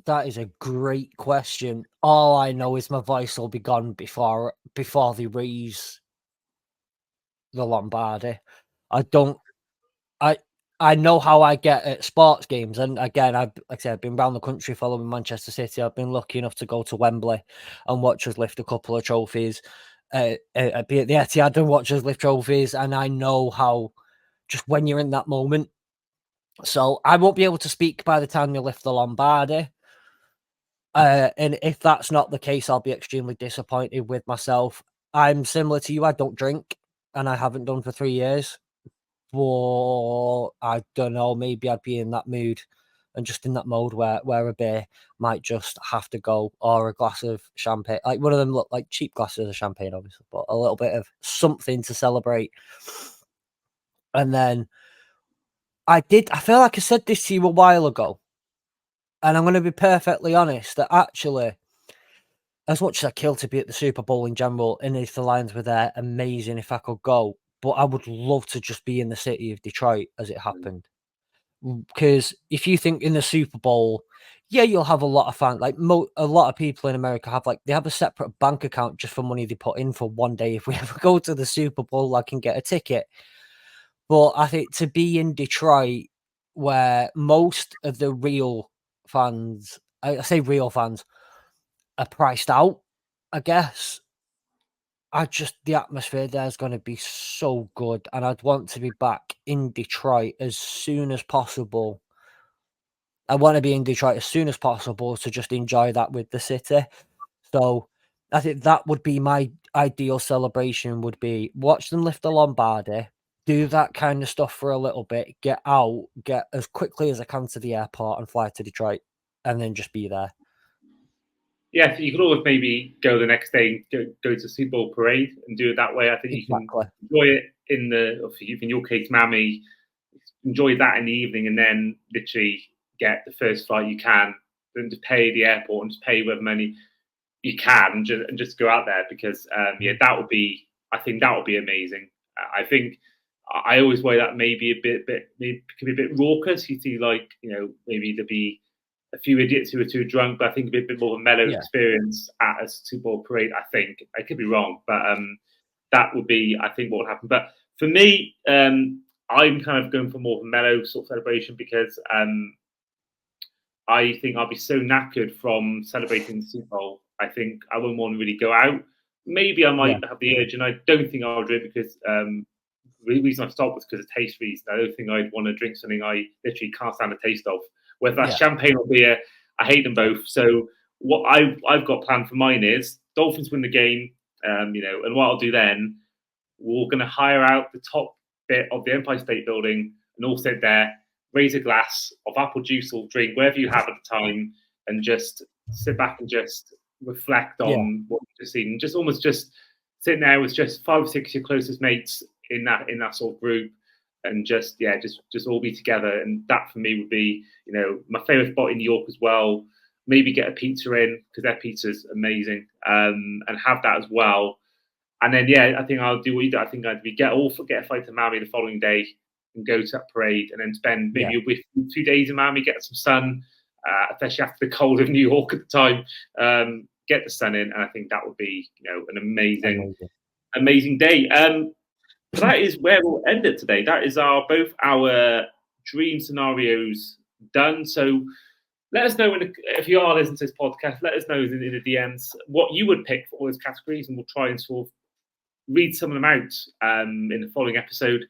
That is a great question. All I know is my voice will be gone before they raise the Lombardi. I know how I get at sports games, and again, I've been around the country following Manchester City. I've been lucky enough to go to Wembley and watch us lift a couple of trophies. Be at the Etihad and watch us lift trophies, and I know how just when you're in that moment. So I won't be able to speak by the time you lift the Lombardi. And if that's not the case, I'll be extremely disappointed with myself. I'm similar to you. I don't drink, and I haven't done for 3 years. But I don't know, maybe I'd be in that mood and just in that mode where a beer might just have to go, or a glass of champagne. Like, one of them look like cheap glasses of champagne, obviously, but a little bit of something to celebrate. And then I feel like I said this to you a while ago, and I'm going to be perfectly honest, that actually as much as I kill to be at the Super Bowl in general, and if the Lions were there, amazing if I could go. But I would love to just be in the city of Detroit as it happened. Because if you think in the Super Bowl, yeah, you'll have a lot of fans. Like a lot of people in America they have a separate bank account just for money they put in for one day. If we ever go to the Super Bowl, I can get a ticket. But I think to be in Detroit, where most of the real fans, I say real fans, are priced out, I guess. The atmosphere there is going to be so good, and I'd want to be back in Detroit as soon as possible. I want to be in Detroit as soon as possible to just enjoy that with the city. So I think that would be my ideal celebration, would be watch them lift the Lombardi, do that kind of stuff for a little bit, get out, get as quickly as I can to the airport and fly to Detroit, and then just be there. Yeah, so you could always maybe go the next day and go to Super Bowl parade and do it that way. I think you can enjoy it in your case, Miami, enjoy that in the evening and then literally get the first flight you can, then to pay the airport and just pay whatever money you can and just go out there because that would be, I think that would be amazing. I think I always worry that maybe could be a bit raucous. You see, like, maybe there'd be a few idiots who are too drunk, but I think it'd be a bit more of a mellow experience at a Super Bowl parade. I think I could be wrong, but that would be, I think, what would happen. But for me, I'm kind of going for more of a mellow sort of celebration because I think I'll be so knackered from celebrating the Super Bowl. I think I wouldn't want to really go out. Maybe I might have the urge, and I don't think I'll do it because the reason I stopped was because of taste reasons. I don't think I'd want to drink something I literally can't stand the taste of. Whether that's champagne or beer, I hate them both. So what I've got planned for mine is Dolphins win the game, and what I'll do then, we're going to hire out the top bit of the Empire State Building and all sit there, raise a glass of apple juice or drink, wherever you have at the time, and just sit back and just reflect on what you've just seen. Just almost just sitting there with just 5 or 6 of your closest mates in that sort of group. And just all be together, and that for me would be, my favorite spot in New York as well. Maybe get a pizza in because their pizza's amazing, and have that as well. And then I think I'll do what you do. I think I'd get a flight to Miami the following day and go to that parade, and then spend maybe a few days in Miami, get some sun, especially after the cold of New York at the time. Get the sun in, and I think that would be an amazing day. That is where we'll end it today. That is both our dream scenarios done. So let us know if you are listening to this podcast. Let us know in the DMs what you would pick for all those categories, and we'll try and sort of read some of them out in the following episode.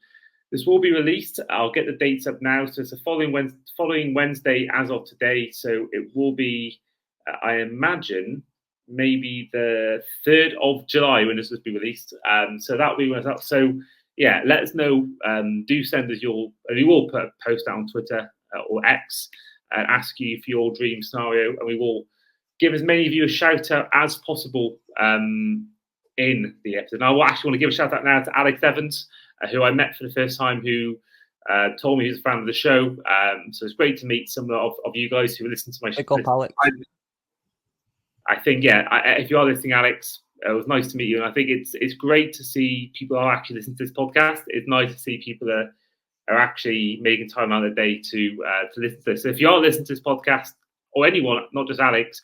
This will be released. I'll get the dates up now. So it's the following Wednesday as of today. So it will be, I imagine, maybe the 3rd of July when this will be released. So that'll be when it's up. So let us know. Do send us we will put a post out on Twitter or X and ask you for your dream scenario, and we will give as many of you a shout out as possible in the episode. And I actually want to give a shout out now to Alex Evans, who I met for the first time, who told me he was a fan of the show. So it's great to meet some of you guys who listen to my show. I think, if you are listening, Alex, it was nice to meet you. And I think it's great to see people are actually listening to this podcast. It's nice to see people that are actually making time out of their day to listen to this. So if you are listening to this podcast, or anyone, not just Alex,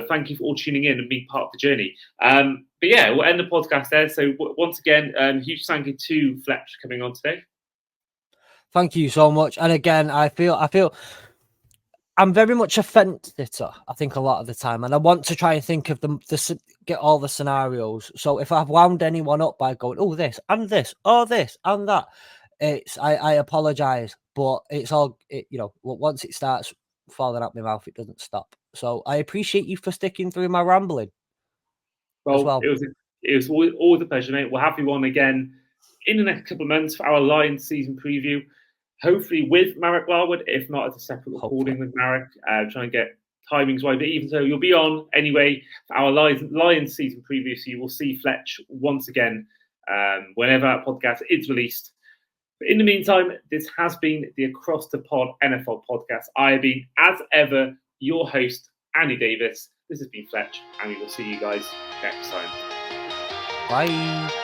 thank you for all tuning in and being part of the journey. We'll end the podcast there. So once again, huge thank you to Fletcher coming on today. Thank you so much. And again, I feel I'm very much a fence sitter, I think, a lot of the time. And I want to try and think of get all the scenarios. So if I've wound anyone up by going, oh, this and this, oh, this and that, I apologize. But it's all, once it starts falling out my mouth, it doesn't stop. So I appreciate you for sticking through my rambling. Well. It was always a pleasure, mate. We'll have you on again in the next couple of months for our Lions season preview. Hopefully with Marek Wildwood, if not as a separate recording with Marek, try and get timings right. But even so, you'll be on anyway for our Lions season preview. So you will see Fletch once again whenever our podcast is released. But in the meantime, this has been the Across the Pod NFL podcast. I have been, as ever, your host, Andy Davis. This has been Fletch, and we will see you guys next time. Bye.